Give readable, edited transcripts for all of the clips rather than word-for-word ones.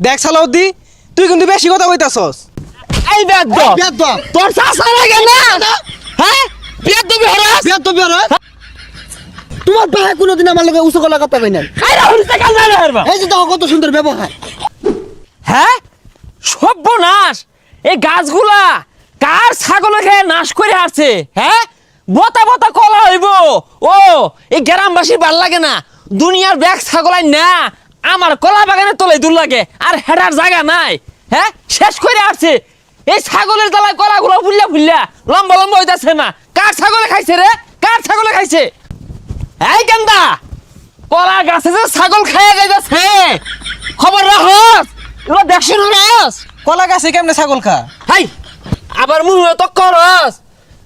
দেখ সালাউদ্দি, তুই কিন্তু বেশি কথা কইতাছস। এই বেয়াদব তোর চাচা লাগে না হ্যাঁ বেয়াদবি হরাস তোমার ভাই কোনোদিন আমার লগে উঁচু গলা কথা কই নাই। এই রাহুল টাকা না হারবা এই যে দেখো কত সুন্দর ব্যবহার। হ্যাঁ সর্বনাশ এই গাছগুলা কার ছাগল খেয়ে নাশ করে আসছে হ্যাঁ বতা বতা কলা হইব ও এই গ্রামবাসী ভাল লাগে না দুনিয়ার ব্যাগ ছাগলাই না আমার কলা বাগানে তলে দূর লাগে আর হেডার জায়গা নাই হ্যাঁ শেষ করে আসছে এই ছাগলের জ্বালায় কলাগুলো ফুললা ফুললা লম্বা লম্বা হইতাছে না কার ছাগলে খাইছে রে কার ছাগলে খাইছে এই গেন্দা কলা গাছে যে ছাগল খাইয়া যাইতাছে খবর রাখস এগুলো দেখছ রাস কলা গাছে কেমনে ছাগল খা? হাই আবার মুহে তো করস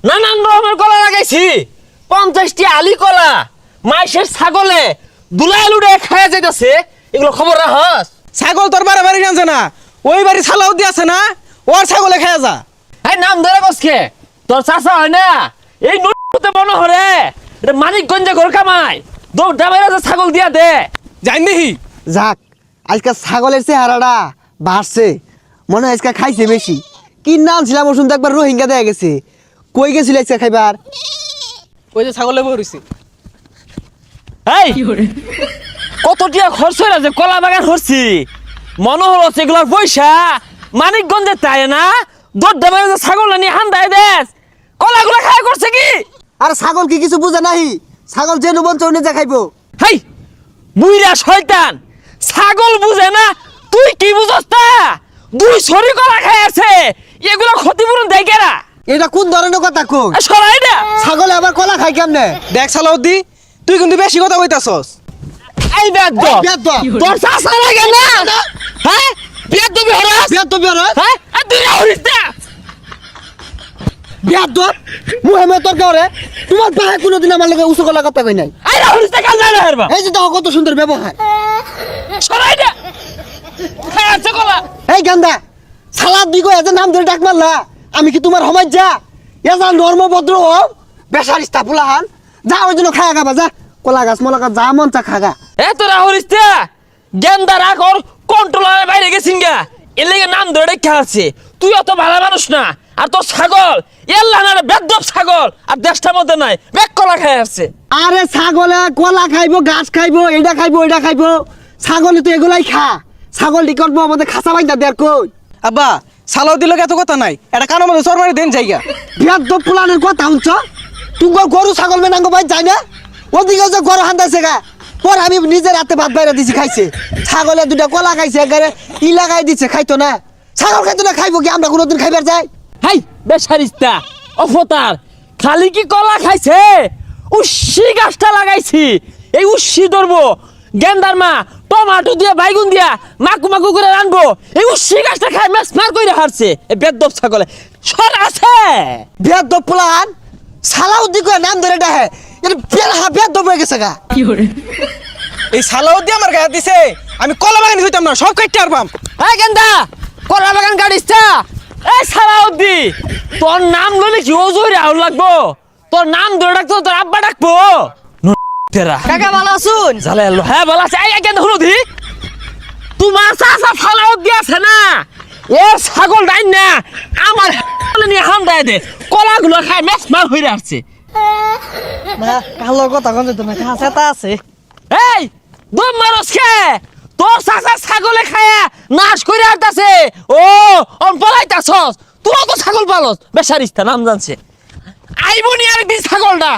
নানান রকমের কলা লাগাইছি 50টি আলি কলা মাইশের ছাগলে দুলাই লুড়ে খাইয়া যাইতাছে এগুলো খবর রাখস ছাগল তোর বাড়ি জানছে না, ওই বাড়ি সালাউদ্দি আছে না, ওর ছাগলে খায় যা। এই নাম ধরে বসকে তোর চাচা হয় না এই নতে মনে হরে এটা মানিকগঞ্জে ঘর কামাই দৌড়টা বাইরে ছাগল দিয়া দে জানি দেখি। যাক আজকে ছাগলের চেহারাটা বাড়ছে, মনে হয় আজকে খাইছে বেশি। কি নাম ছিলাম ওষুধ একবার রোহিঙ্গা দেয়া গেছে, কই গেছিল আজকে খাইবার? ওই যে ছাগলে বইছি। এই কত টিয়া খরচ হইলা যে কলা বাগান হরছি মনে হলো সেগুলার পয়সা মানিকগঞ্জে তাই না দৌড়টা বাইরে ছাগল নিয়ে হান্দায় দেশ কলাগুলা খায় করছে কি আর ছাগল কি কিছু বুঝে নাই? ছাগল যে নুবন চৌনে যা খাইবো। হাই বুইরা শয়তান ছাগল বুঝে না তুই কি বুঝস তা দুই ছড়ি কলা খাই আছে এগুলো ক্ষতিপূরণ দেয় কেরা এটা কোন ধরনের কথা কই? সরাই না ছাগলে আবার কলা খাই কেমনে? দেখ সালাউদ্দি, তুই কিন্তু বেশি কথা কইতাছস। এই বেয়াদব বেয়াদব। তোর চাচা লাগে না হ্যাঁ বেয়াদবি হরাস হ্যাঁ আর তুই হরিস না বেয়াদব মুহাম্মদ তোর গাওরে তোমার ভাই কোনোদিন আমার লগে উঁচু গলা কথা কই নাই। এই হরিস না কাল না হারবা এই যে দেখো কত সুন্দর ব্যবহার। সরাই না খাই আছে কলা এই গান্দা সালাদ দিগো এত নাম ধরে ডাক মারলা, আমি কি তোমার সমাজ যা এজা নর্ম ভদ্র ও বেসারিস্তা ফুলাহান যা ওই জন্য খায়া খাবা যা কলা গাছ মলা গাছ যা মন চা খাগা। এ তোরা হরিস না গেন্দা রাখ ওর কন্ট্রোলারের বাইরে গেছিস গা এর লেগে নাম ধরে রেখে আছে তুই অত ভালো মানুষ না আর তোর ছাগল এল্লা না বেদব ছাগল আর দেশটার মধ্যে নাই বেক কলা খাই আসছে আরে ছাগলে কলা খাইবো গাছ খাইবো এটা খাইবো ওইটা খাইবো, ছাগলে তো এগুলাই খা। ছাগল কি করবো আমাদের খাসা বাইন্দা দেখ কই? আব্বা সালাউদ্দির লোক এত কথা নাই, এটা কারোর মধ্যে চরমারি দেন জায়গা। বেদব ফুলানের কথা শুনছ? তুই গরু ছাগল মেনাঙ্গ ভাই যাই না ওদিকে যে গরু হান্দাইছে গা পর আমি নিজের হাতে ভাত বাইরে দিছি খাইছে। ছাগলে দুটা কলা খাইছে একেবারে ই লাগাই দিচ্ছে খাইতো না। ছাগল খাইতো না খাইবো কি আমরা কোনোদিন খাইবার যাই? হাই বেসারিস্তা অফতার খালি কি কলা খাইছে উস্সি গাছটা লাগাইছি এই উস্সি ধরবো গেন্দার মা টমাটো দিয়ে বাইগুন দিয়া মাকু মাকু করে রানবো এই উস্সি গাছটা খাই মেসমার কইরা হারছে এই বেদব ছাগলে সর আছে বেদব ফুলান সালাউদ্দি কই নাম ধরে ডাহে এটা বেলহা বেদব হয়ে গেছে গা। এই সালাউদ্দি আমার গায়ে দিছে, আমি কলা বাগানে হইতাম না, সব কাটতে পারবাম। এই গেন্দা কলা বাগান গাড়িসটা এই সালাউদ্দি তোর নাম লইলে কি ওজরে আউল লাগবো তোর নাম ধরে ডাকতো তোর আব্বা ডাকবো তেরা কাকা ভালো আছুন? জালে আল্লো হ্যাঁ বলা আছে এই কেন হলো দি তোমার চাচা সালাউদ্দি আছে না এ ছাগল ডাইন না আমার নিয়ে হাম দেয় দে কলাগুলো খাই মেস মার হইরে আসছে না কালোর কথা কোন যেত না কাছে তা আছে। এই দম মারস খে তোর চাচা ছাগলে খায়া নাশ করে আসতেছে ও অন পলাইতাছস তুই তো ছাগল পালস বেসারিস্তা নাম জানছে আইবনি আরেকদিন ছাগলটা